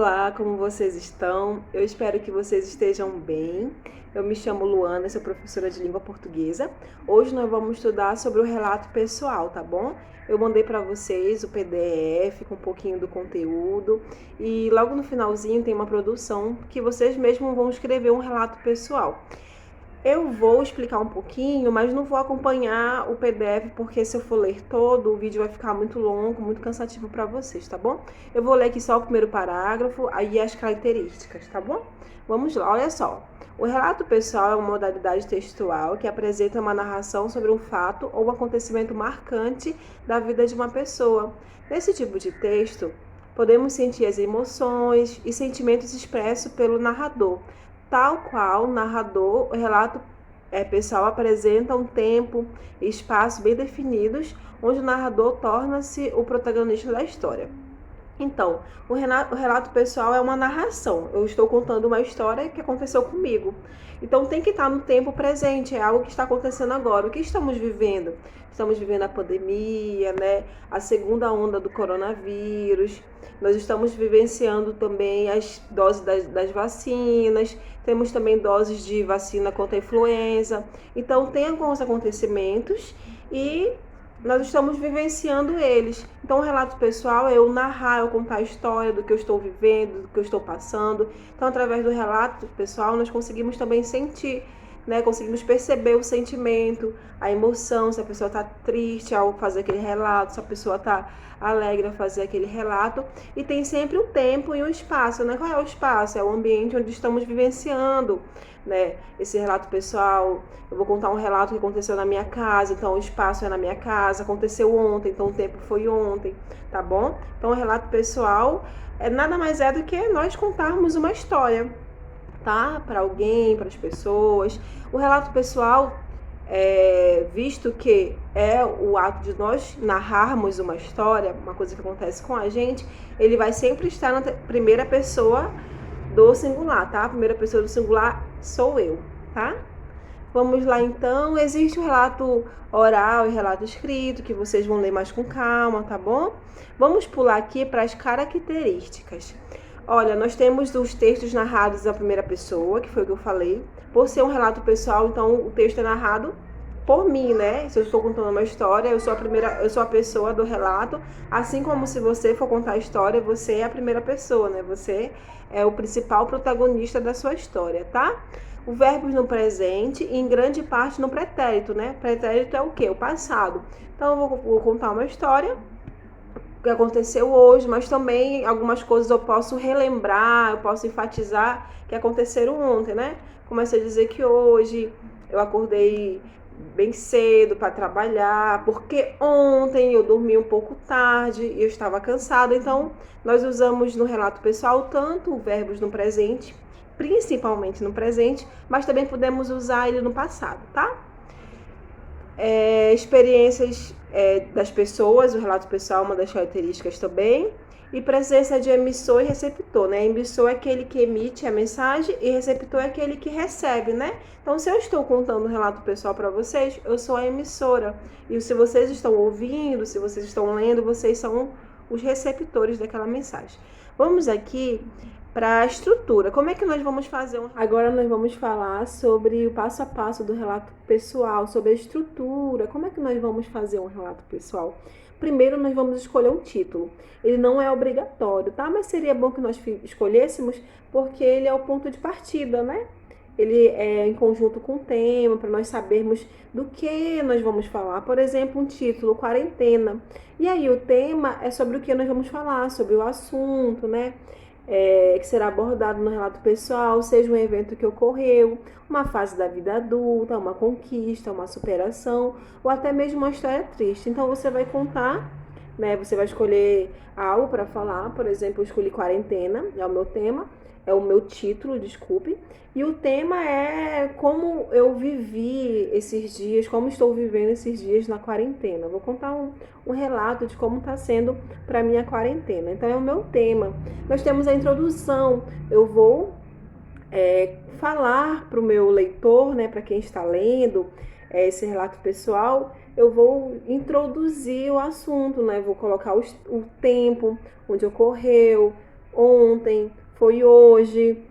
Olá, como vocês estão? Eu espero que vocês estejam bem. Eu me chamo Luana, sou professora de língua portuguesa. Hoje nós vamos estudar sobre o relato pessoal, tá bom? Eu mandei para vocês o PDF com um pouquinho do conteúdo e logo no finalzinho tem uma produção que vocês mesmos vão escrever um relato pessoal. Eu vou explicar um pouquinho, mas não vou acompanhar o PDF, porque se eu for ler todo, o vídeo vai ficar muito longo, muito cansativo para vocês, tá bom? Eu vou ler aqui só o primeiro parágrafo, aí as características, tá bom? Vamos lá, olha só. O relato pessoal é uma modalidade textual que apresenta uma narração sobre um fato ou um acontecimento marcante da vida de uma pessoa. Nesse tipo de texto, podemos sentir as emoções e sentimentos expressos pelo narrador. Tal qual o narrador, o relato pessoal apresenta um tempo e espaço bem definidos, onde o narrador torna-se o protagonista da história. Então, o relato pessoal é uma narração. Eu estou contando uma história que aconteceu comigo. Então, tem que estar no tempo presente, é algo que está acontecendo agora. O que estamos vivendo? Estamos vivendo a pandemia, né? A segunda onda do coronavírus. Nós estamos vivenciando também as doses das vacinas. Temos também doses de vacina contra a influenza. Então, tem alguns acontecimentos e nós estamos vivenciando eles. Então, o relato pessoal é eu narrar, eu contar a história do que eu estou vivendo, do que eu estou passando. Então, através do relato pessoal, nós conseguimos também sentir, né? Conseguimos perceber o sentimento, a emoção, se a pessoa está triste ao fazer aquele relato, se a pessoa está alegre ao fazer aquele relato. E tem sempre um tempo e um espaço, né? Qual é o espaço? É o ambiente onde estamos vivenciando, né? Esse relato pessoal. Eu vou contar um relato que aconteceu na minha casa, então o espaço é na minha casa, aconteceu ontem, então o tempo foi ontem, tá bom? Então o relato pessoal nada mais é do que nós contarmos uma história, tá? Para alguém, para as pessoas. O relato pessoal, visto que é o ato de nós narrarmos uma história, uma coisa que acontece com a gente, ele vai sempre estar na primeira pessoa do singular, tá? A primeira pessoa do singular sou eu, tá? Vamos lá então, existe o relato oral e relato escrito, que vocês vão ler mais com calma, tá bom? Vamos pular aqui para as características. Olha, nós temos os textos narrados na primeira pessoa, que foi o que eu falei. Por ser um relato pessoal, então o texto é narrado por mim, né? Se eu estou contando uma história, eu sou a pessoa do relato, assim como se você for contar a história, você é a primeira pessoa, né? Você é o principal protagonista da sua história, tá? O verbo no presente e em grande parte no pretérito, né? Pretérito é o quê? O passado. Então eu vou contar uma história que aconteceu hoje, mas também algumas coisas eu posso relembrar, eu posso enfatizar que aconteceram ontem, né? Comecei a dizer que hoje eu acordei bem cedo para trabalhar, porque ontem eu dormi um pouco tarde e eu estava cansada. Então, nós usamos no relato pessoal tanto verbos no presente, principalmente no presente, mas também podemos usar ele no passado, tá? Experiências das pessoas, o relato pessoal é uma das características também. E presença de emissor e receptor, né? Emissor é aquele que emite a mensagem e receptor é aquele que recebe, né? Então, se eu estou contando um relato pessoal para vocês, eu sou a emissora. E se vocês estão ouvindo, se vocês estão lendo, vocês são os receptores daquela mensagem. Vamos aqui para a estrutura. Como é que nós vamos fazer? Agora nós vamos falar sobre o passo a passo do relato pessoal, sobre a estrutura. Como é que nós vamos fazer um relato pessoal? Primeiro nós vamos escolher um título. Ele não é obrigatório, tá? Mas seria bom que nós escolhêssemos, porque ele é o ponto de partida, né? Ele é em conjunto com o tema, para nós sabermos do que nós vamos falar. Por exemplo, um título, quarentena. E aí o tema é sobre o que nós vamos falar, sobre o assunto, né? Que será abordado no relato pessoal, seja um evento que ocorreu, uma fase da vida adulta, uma conquista, uma superação, ou até mesmo uma história triste. Então você vai contar, né? Você vai escolher algo para falar. Por exemplo, eu escolhi quarentena, é o meu tema, é o meu título, desculpe. E o tema é como eu vivi esses dias, como estou vivendo esses dias na quarentena. Vou contar um relato de como está sendo para mim a quarentena. Então é o meu tema. Nós temos a introdução. Eu vou falar para o meu leitor, né, para quem está lendo esse relato pessoal, eu vou introduzir o assunto, né? Vou colocar o tempo, onde ocorreu, ontem, foi hoje,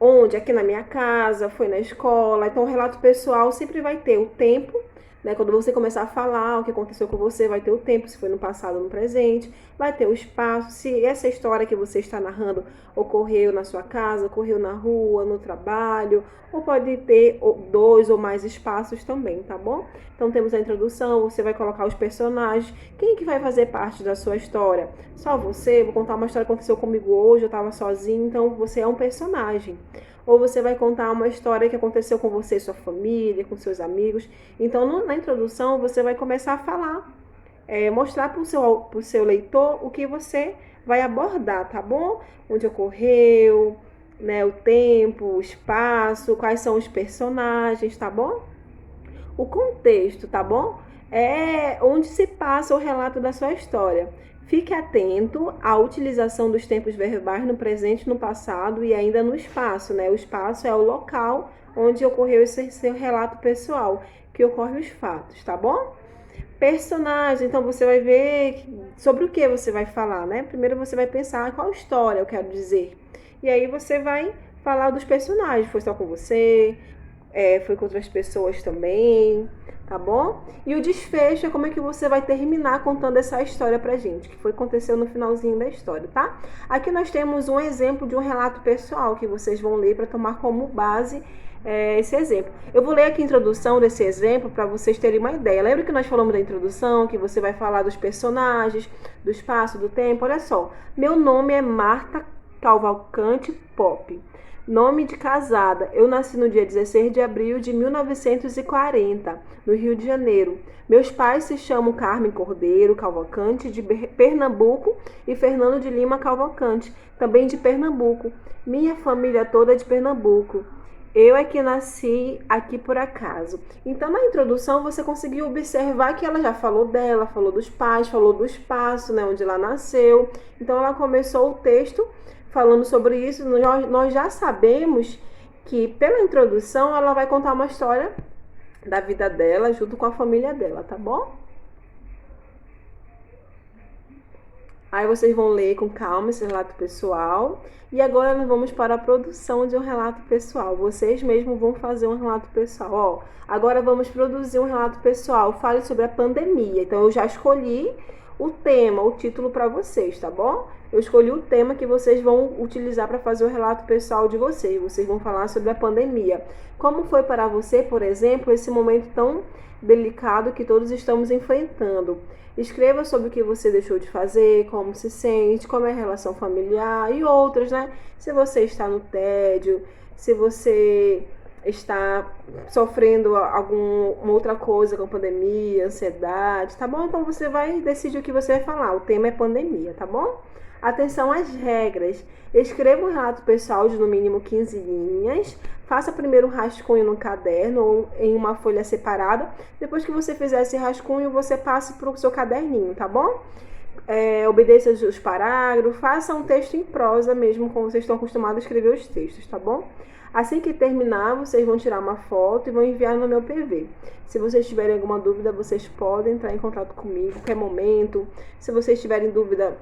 onde, aqui na minha casa, foi na escola. Então, o relato pessoal sempre vai ter o tempo, né? Quando você começar a falar o que aconteceu com você, vai ter o tempo, se foi no passado ou no presente, vai ter o espaço, se essa história que você está narrando ocorreu na sua casa, ocorreu na rua, no trabalho, ou pode ter dois ou mais espaços também, tá bom? Então temos a introdução, você vai colocar os personagens, quem que vai fazer parte da sua história? Só você, vou contar uma história que aconteceu comigo hoje, eu estava sozinha, então você é um personagem. Ou você vai contar uma história que aconteceu com você, sua família, com seus amigos. Então, na introdução, você vai começar a falar, mostrar para o seu leitor o que você vai abordar, tá bom? Onde ocorreu, né, o tempo, o espaço, quais são os personagens, tá bom? O contexto, tá bom? É onde se passa o relato da sua história. Fique atento à utilização dos tempos verbais no presente, no passado e ainda no espaço, né? O espaço é o local onde ocorreu esse seu relato pessoal, que ocorre os fatos, tá bom? Personagem, então você vai ver sobre o que você vai falar, né? Primeiro você vai pensar qual história eu quero dizer. E aí você vai falar dos personagens. Foi só com você? Foi com outras pessoas também, tá bom? E o desfecho é como é que você vai terminar contando essa história pra gente, que foi aconteceu no finalzinho da história, tá? Aqui nós temos um exemplo de um relato pessoal que vocês vão ler para tomar como base esse exemplo. Eu vou ler aqui a introdução desse exemplo para vocês terem uma ideia. Lembra que nós falamos da introdução, que você vai falar dos personagens, do espaço, do tempo? Olha só, meu nome é Marta Cavalcante Pop. Nome de casada. Eu nasci no dia 16 de abril de 1940, no Rio de Janeiro. Meus pais se chamam Carmen Cordeiro Cavalcante, de Pernambuco, e Fernando de Lima Cavalcante, também de Pernambuco. Minha família toda é de Pernambuco. Eu é que nasci aqui por acaso. Então, na introdução, você conseguiu observar que ela já falou dela, falou dos pais, falou do espaço, né, onde ela nasceu. Então, ela começou o texto falando sobre isso. Nós já sabemos que, pela introdução, ela vai contar uma história da vida dela junto com a família dela, tá bom? Aí vocês vão ler com calma esse relato pessoal. E agora nós vamos para a produção de um relato pessoal. Vocês mesmos vão fazer um relato pessoal. Ó, agora vamos produzir um relato pessoal. Fale sobre a pandemia. Então eu já escolhi o tema, o título para vocês, tá bom? Eu escolhi o tema que vocês vão utilizar para fazer o relato pessoal de vocês. Vocês vão falar sobre a pandemia. Como foi para você, por exemplo, esse momento tão delicado que todos estamos enfrentando? Escreva sobre o que você deixou de fazer, como se sente, como é a relação familiar e outras, né? Se você está no tédio, se você está sofrendo alguma outra coisa com a pandemia, ansiedade, tá bom? Então você vai decidir o que você vai falar. O tema é pandemia, tá bom? Atenção às regras. Escreva um relato pessoal de no mínimo 15 linhas. Faça primeiro um rascunho no caderno ou em uma folha separada. Depois que você fizer esse rascunho, você passe para o seu caderninho, tá bom? Obedeça os parágrafos. Faça um texto em prosa mesmo, como vocês estão acostumados a escrever os textos, tá bom? Assim que terminar, vocês vão tirar uma foto e vão enviar no meu PV. Se vocês tiverem alguma dúvida, vocês podem entrar em contato comigo a qualquer momento. Se vocês tiverem dúvida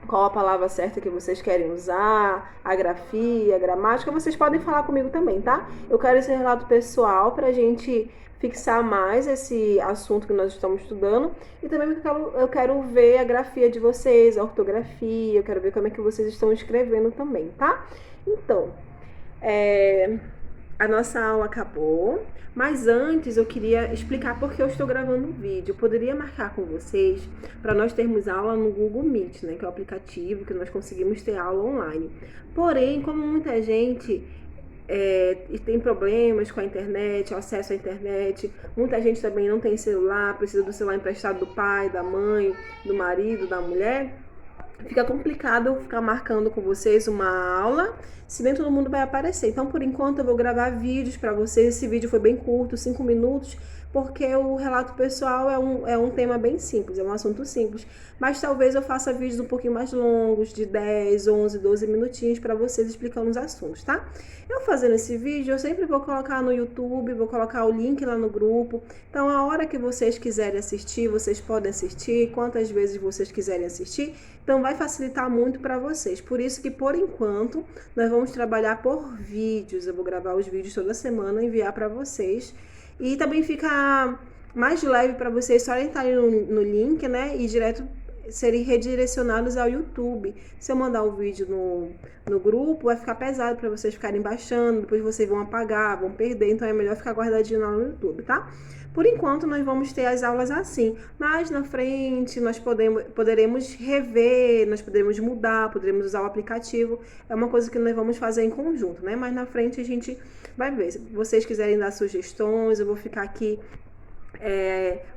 qual a palavra certa que vocês querem usar, a grafia, a gramática, vocês podem falar comigo também, tá? Eu quero esse relato pessoal pra gente fixar mais esse assunto que nós estamos estudando e também eu quero ver a grafia de vocês, a ortografia, eu quero ver como é que vocês estão escrevendo também, tá? Então, a nossa aula acabou, mas antes eu queria explicar por que eu estou gravando um vídeo. Eu poderia marcar com vocês para nós termos aula no Google Meet, né, que é o aplicativo que nós conseguimos ter aula online. Porém, como muita gente tem problemas com a internet, acesso à internet, muita gente também não tem celular, precisa do celular emprestado do pai, da mãe, do marido, da mulher, fica complicado eu ficar marcando com vocês uma aula, se bem todo mundo vai aparecer. Então, por enquanto, eu vou gravar vídeos para vocês. Esse vídeo foi bem curto, 5 minutos, porque o relato pessoal é um tema bem simples, é um assunto simples. Mas talvez eu faça vídeos um pouquinho mais longos, de 10, 11, 12 minutinhos para vocês explicando os assuntos, tá? Eu fazendo esse vídeo, eu sempre vou colocar no YouTube, vou colocar o link lá no grupo. Então, a hora que vocês quiserem assistir, vocês podem assistir, quantas vezes vocês quiserem assistir. Então, vai facilitar muito para vocês. Por isso que, por enquanto, nós vamos trabalhar por vídeos. Eu vou gravar os vídeos toda semana e enviar para vocês. E também fica mais leve para vocês só entrarem no link, né? E direto serem redirecionados ao YouTube. Se eu mandar o vídeo no grupo, vai ficar pesado para vocês ficarem baixando, depois vocês vão apagar, vão perder, então é melhor ficar guardadinho lá no YouTube, tá? Por enquanto, nós vamos ter as aulas assim, mas na frente nós poderemos rever, nós poderemos mudar, poderemos usar o aplicativo, é uma coisa que nós vamos fazer em conjunto, né? Mas na frente a gente vai ver. Se vocês quiserem dar sugestões, eu vou ficar aqui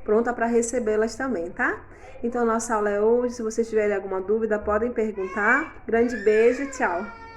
pronta para recebê-las também, tá? Então, nossa aula é hoje. Se vocês tiverem alguma dúvida, podem perguntar. Grande beijo, tchau!